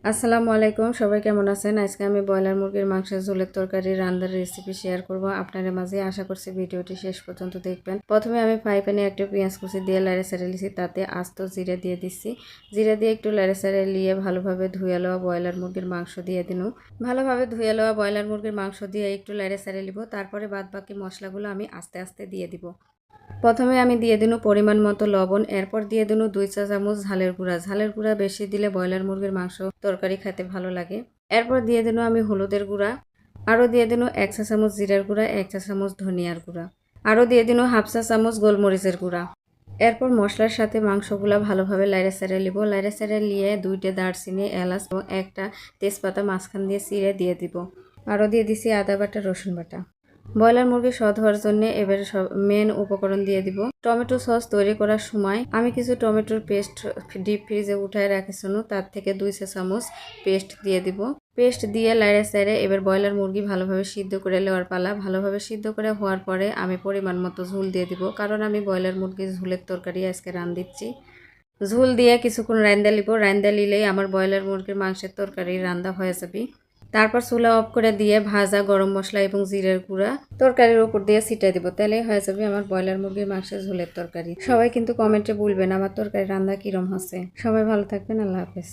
আসসালামু আলাইকুম, সবাই কেমন আছেন? আজকে আমি ব্রয়লার মুরগির মাংসের ঝোলের তরকারি রান্নার রেসিপি শেয়ার করব আপনাদের মাঝে। আশা করছি ভিডিওটি শেষ পর্যন্ত দেখবেন। প্রথমে আমি ফ্রাই প্যানে একটা পেঁয়াজ কুচি দিয়ে লাড়ে সাড়ে লিছি, তাতে আস্ত জিরা দিয়ে দিচ্ছি। জিরা দিয়ে একটু লাড়ে সাড়ে লিয়ে ভালোভাবে ধুয়ে লওয়া ব্রয়লার মুরগির মাংস দিয়ে দিন। ভালোভাবে ধুয়ে লওয়া ব্রয়লার মুরগির মাংস দিয়ে একটু লাড়ে সাড়ে লিব। তারপরে বাদ বাকি মশলাগুলো আমি আস্তে আস্তে দিয়ে দিব। প্রথমে আমি দিয়ে দিন পরিমাণ মতো লবণ, এরপর দিয়ে দিন 2 চা চামচ ঝালের গুঁড়া। ঝালের গুঁড়া বেশি দিলে ব্রয়লার মুরগির মাংস তরকারি খেতে ভালো লাগে। এরপর দিয়ে দিন আমি হলুদের গুঁড়া, আরও দিয়ে দিন 1 চা চামচ জিরার গুঁড়া, 1 চা চামচ ধনিয়ার গুঁড়া, আরও দিয়ে দিন হাফ চা চামচ গোলমরিচের গুঁড়া। এরপর মশলার সাথে মাংসগুলা ভালোভাবে লাইড়ে সাইড়ে লিব। লাইড়ে সাইড়ে লিয়ে 2টে দারচিনি, এলাচ এবং একটা তেজপাতা মাঝখান দিয়ে চিড়ে দিয়ে দিব। আরও দিয়ে দিছি আদা বাটা, রসুন বাটা। ব্রয়লার মুরগি স্বাদ হওয়ার জন্য এবারে সব মেন উপকরণ দিয়ে দিব। টমেটো সস তৈরি করার সময় আমি কিছু টমেটোর পেস্ট ডিপ ফ্রিজে উঠায় রাখিছিল, তার থেকে 2 চা চামচ পেস্ট দিয়ে দিব। পেস্ট দিয়ে লাইড়ে সাইড়ে এবার ব্রয়লার মুরগি ভালোভাবে সিদ্ধ করে নেওয়ার পালা। ভালোভাবে সিদ্ধ করে হওয়ার পরে আমি পরিমাণ মতো ঝোল দিয়ে দিব, কারণ আমি ব্রয়লার মুরগির ঝোলের তরকারি আজকে দিচ্ছি। ঝোল দিয়ে কিছুক্ষণ রান্দা লিব। রান্দা লিলেই আমার ব্রয়লার মুরগির মাংসের তরকারি রান্দা হয়ে যাবে। তারপর চুলা অফ করে দিয়ে ভাজা গরম মশলা এবং জিরার গুঁড়া তরকারির উপর দিয়ে ছিটিয়ে দিব। তাহলেই হয়ে যাবে আমার ব্রয়লার মুরগির মাংসের ঝোলের তরকারি। সবাই কিন্তু কমেন্টে বলবেন আমার তরকারি রান্না কিরম হচ্ছে। সবাই ভালো থাকবেন। আল্লাহ হাফেজ।